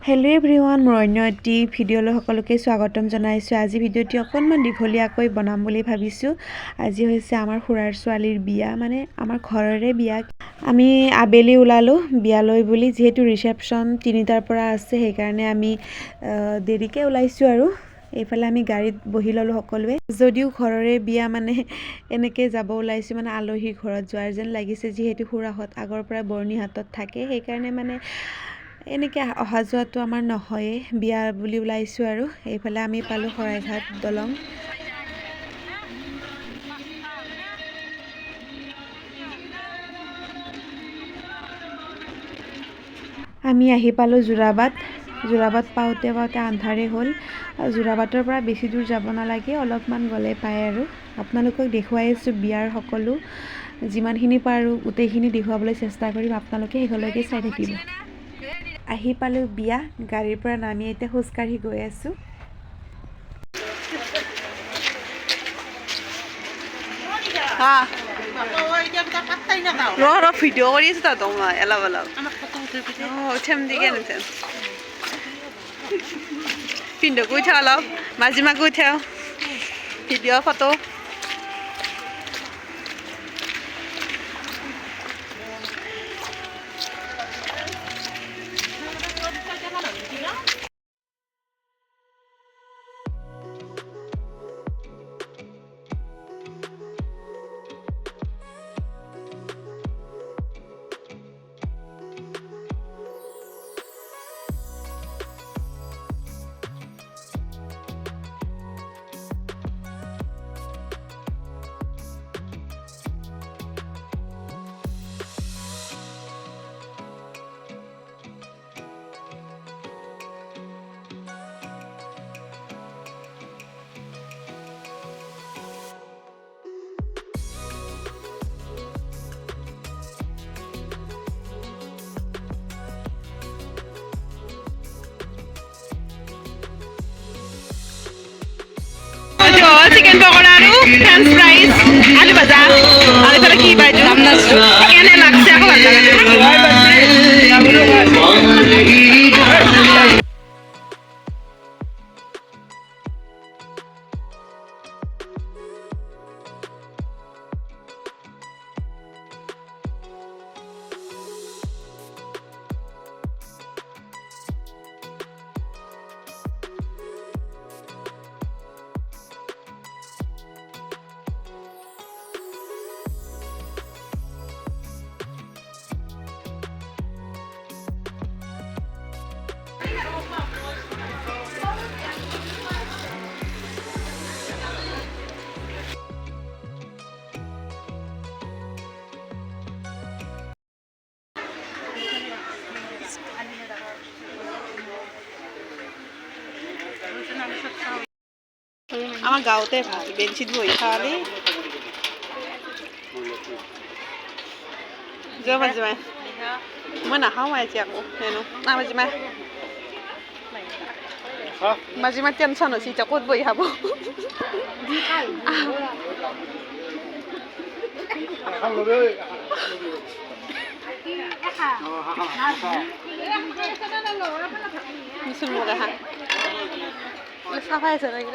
Hello' everyone, মোৰ অন্য এটি ভিডিঅ'লৈ সকলোকে স্বাগতম জনাইছোঁ। আজি ভিডিঅ'টি অকণমান দীঘলীয়াকৈ বনাম বুলি ভাবিছোঁ। আজি হৈছে আমাৰ খুৰাৰ ছোৱালীৰ বিয়া, মানে আমাৰ ঘৰৰে বিয়া। আমি আবেলি ওলালোঁ বিয়ালৈ বুলি, যিহেতু ৰিচেপশ্যন 3টাৰ পৰা আছে, সেইকাৰণে আমি দেৰিকৈ ওলাইছোঁ আৰু। এইফালে আমি গাড়ীত বহি ল'লোঁ সকলোৱে। যদিও ঘৰৰে বিয়া, মানে এনেকৈ যাব ওলাইছোঁ, মানে আলহীৰ ঘৰত যোৱাৰ যেন লাগিছে, যিহেতু খুৰাহঁত আগৰ পৰা বৰ্ণিহাটত থাকে, সেইকাৰণে মানে এনেকৈ অহা যোৱাটো আমাৰ নহয়েই, বিয়া বুলি ওলাইছোঁ আৰু। এইফালে আমি পালোঁ শৰাইঘাট দলং। আমি আহি পালোঁ যোৰাবাট পাওঁতে আন্ধাৰেই হ'ল। যোৰাবাটৰ পৰা বেছি দূৰ যাব নালাগে, অলপমান গ'লে পায় আৰু। আপোনালোকক দেখুৱাই আছোঁ বিয়াৰ সকলো, যিমানখিনি পাৰোঁ গোটেইখিনি দেখুৱাবলৈ চেষ্টা কৰিম, আপোনালোকে শেষলৈকে চাই থাকিব। আহি পালোঁ বিয়া, গাড়ীৰ পৰা নামি এতিয়া খোজকাঢ়ি গৈ আছোঁ। ভিডিঅ' কৰি আছোঁ তাত মই অলপ উঠাম দিকে নুঠাম। পিন্ধকো উঠাও, অলপ মাজিমাকো উঠাও, ভিডিঅ' ফটো। চিকেন পকোড়া আৰু ফ্ৰেঞ্চ ফ্ৰাইজ, আলু ভাজা, আৰু এইফালে কি বাইদেউ কেনে লাগছে আকৌ ভাল লাগে। আমাৰ গাঁৱতে ভাল, বেঞ্চিত বহি খালি যোৱা মাজিমাই মই নাখাওঁ আজি আকৌ হেনো না মাজিমাই টেনশ্যন হৈছে এতিয়া ক'ত বহি খাব। চাফাই আছে নাকি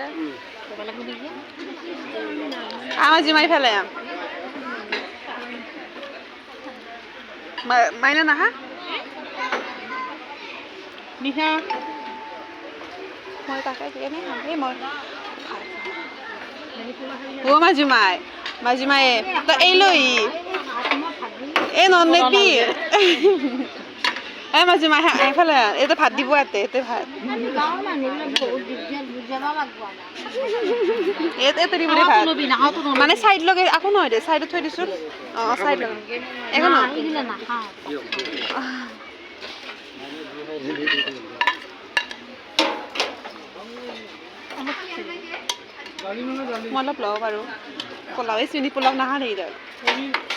আমাৰ জিমাই ফেলে মাইনা নাহা নিশা মই তাকে এই মই অ' মাজিমায়ে তই এই লৈ এই ননেপি এই মাজিমাই এইফালে এইটো ভাত দিব ইয়াতে এইটো ভাত মানে চাইড লগে আকৌ নহয় দে চাইডত থৈ দিছোঁ। অঁ চাইড লগে একো নহয়। মই অলপ ল'ব পাৰোঁ পোলাও, এই চিনি পোলাও নাখা নেকি তই?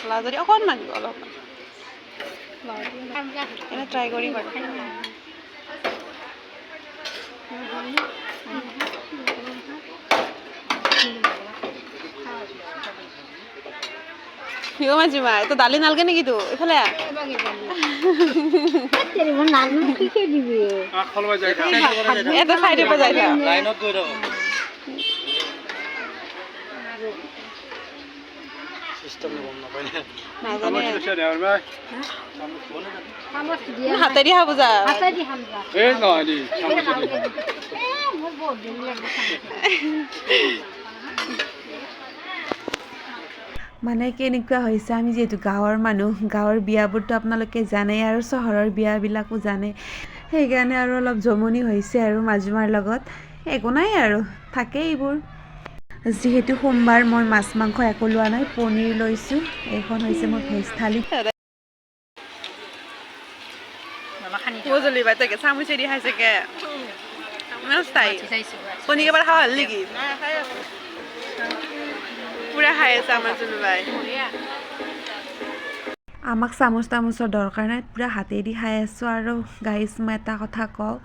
পোলাও যদি অকণমান দিব অলপ এনে ট্ৰাই কৰি বাৰু। ইও মাজুমা তো দালি নালগে নেকি তো এফালে এটা সাইডে পৰা যাই থাক লাইনত গৈ থাক সিস্টেম গম নাপায় নাজানে হাতে দি হাবু যা হাতে দি হামজা এই নহয় দি মোৰ বহুত দিন লাগে মানে কেনেকুৱা হৈছে আমি যেহেতু গাঁৱৰ মানুহ গাঁৱৰ বিয়াবোৰতো আপোনালোকে জানেই আৰু চহৰৰ বিয়াবিলাকো জানে সেইকাৰণে আৰু অলপ জমনি হৈছে আৰু মাজুমাৰ লগত একো নাই আৰু থাকে এইবোৰ যিহেতু সোমবাৰ মই মাছ মাংস একো লোৱা নাই পনীৰ লৈছোঁ এইখন হৈছে মোৰ ভেজ থালি জ্বলিবা তাকে চামুচে দি খাইছেগে পনীৰ এবাৰ খাওঁ হ'ল নেকি পুৰা খাই আছে আমাৰ জুনুবাই আমাক চামুচ তামুচৰ দৰকাৰ নাই পুৰা হাতেদি খাই আছোঁ আৰু গাইজ মই এটা কথা কওঁ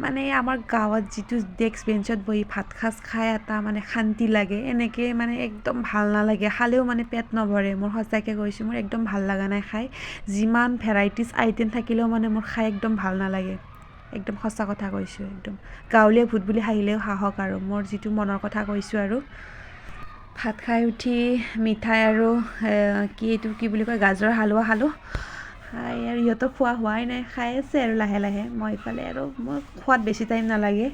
মানে আমাৰ গাঁৱত যিটো ডেস্ক বেঞ্চত বহি ভাত সাজ খাই এটা মানে শান্তি লাগে এনেকৈ মানে একদম ভাল নালাগে খালেও মানে পেট নভৰে মোৰ সঁচাকৈ কৈছোঁ মোৰ একদম ভাল লগা নাই খাই যিমান ভেৰাইটিজ আইটেম থাকিলেও মানে মোৰ খাই একদম ভাল নালাগে একদম সঁচা কথা কৈছোঁ একদম গাঁৱলীয়া ভূত বুলি হাঁহিলেও সাহস আৰু মোৰ যিটো মনৰ কথা কৈছোঁ আৰু ভাত খাই উঠি মিঠাই আৰু এইটো কি বুলি কয় গাজৰৰ হালোৱা খালোঁ খাই আৰু ইহঁতৰ খোৱা হোৱাই নাই খাই আছে আৰু লাহে লাহে মই ইফালে আৰু মোৰ খোৱাত বেছি টাইম নালাগে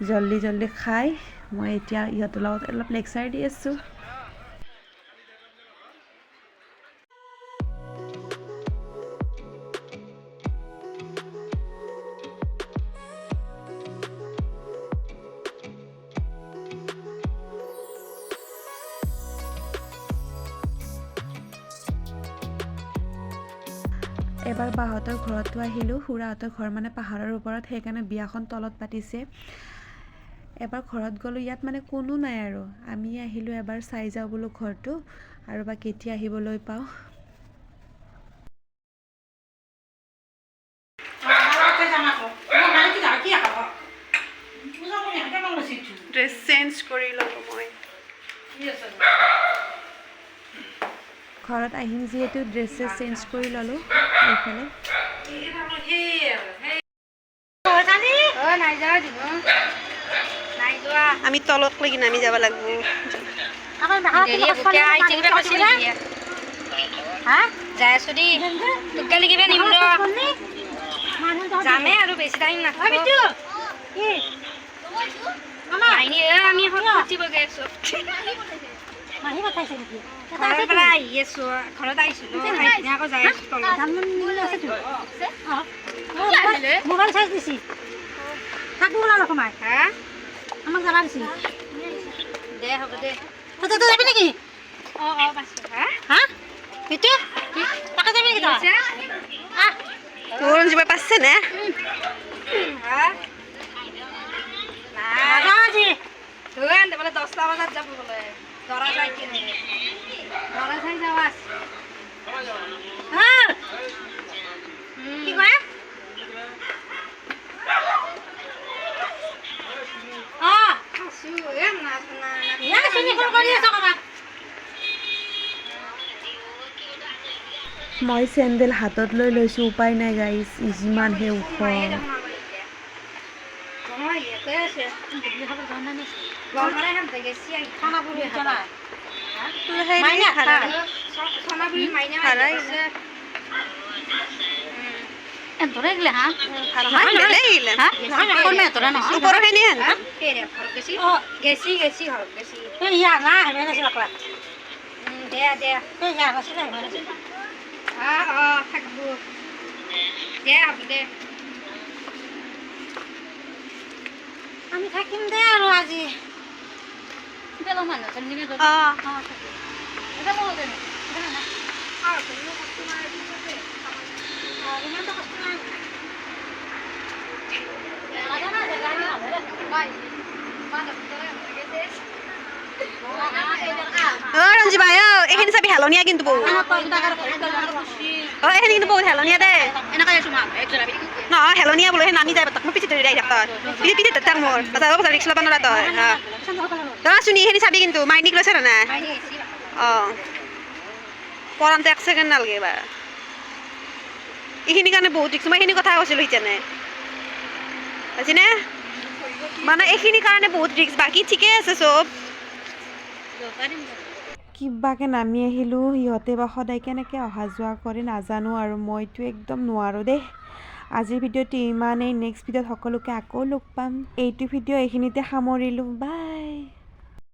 জল্দি জল্দি খাই মই এতিয়া ইহঁতৰ লগত অলপ লেকচাৰ দি আছোঁ এবাৰ বাহঁতৰ ঘৰতো আহিলোঁ খুৰাহঁতৰ ঘৰ মানে পাহাৰৰ ওপৰত সেইকাৰণে বিয়াখন তলত পাতিছে এবাৰ ঘৰত গ'লোঁ ইয়াত মানে কোনো নাই আৰু আমি আহিলোঁ এবাৰ চাই যাওঁ বোলো ঘৰটো আৰু বা কেতিয়া আহিবলৈ পাওঁ ড্ৰেছ চেঞ্জ কৰি ল'লোঁ মই ঘৰত আহিম যিহেতু ড্ৰেছ চেঞ্জ কৰি ল'লোঁ এইফালে আমি তলত লাগি নামি যাব লাগিব যামে আৰু বেছি টাইম নাথাকিব আমি ঘৰৰ পৰা আহি আছোঁ ঘৰত আহিছিলোঁ আকৌ যাই আছোঁ তলত মোবাইল চাৰ্জ দিছি থাকিব না সোমাই হা আমাক যাবা দিছি দে হ'ব দে তই যাবি নেকি অঁ পাইছোঁ হা হা সেইটো তাকে যাবি নেকি তই তোৰ যাব পাইছে নে হা নাযাওঁ আজি বোলে 10টা বজাত যাব বোলে দৰা যাই কিনে দৰা চাই যাবা কি কয় মই চেণ্ডেল হাতত লৈ লৈছোঁ উপায় নাই গাইজ যিমানহে ওখ আমি থাকিম দে আৰু আজি ৰঞ্জিবা এইখিনি চাবি হেলনীয়া কিন্তু বহুত এইখিনি কিন্তু বহুত হেলনীয়া দে নহয় হেলনীয়া বোলো সেই নামি যায় মই পিছিত ধৰি আহি থাক তই পিছিত তাক মোৰ ৰিক্স ল'ব নোৱাৰা তই তই চুনি এইখিনি চাবি কিন্তু মাইনিক লৈছে নাই অঁ পৰান্তে 1 ছেকেণ্ড নালাগে বা এইখিনি কাৰণে বহুত ৰিক্স মই এইখিনি কথা কৈছিলোঁ সিতেনে বুজিনে মানে এইখিনি কাৰণে বহুত ৰিক্স বাকী ঠিকে আছে চব কিবাকে নামি আহিলোঁ সিহঁতে বা সদায় কেনেকৈ অহা যোৱা কৰি নাজানো আৰু মইতো একদম নোৱাৰোঁ দেই আজিৰ ভিডিঅ'টো ইমানেই নেক্সট ভিডিঅ'ত সকলোকে আকৌ লগ পাম এইটো ভিডিঅ' এইখিনিতে সামৰিলোঁ বাই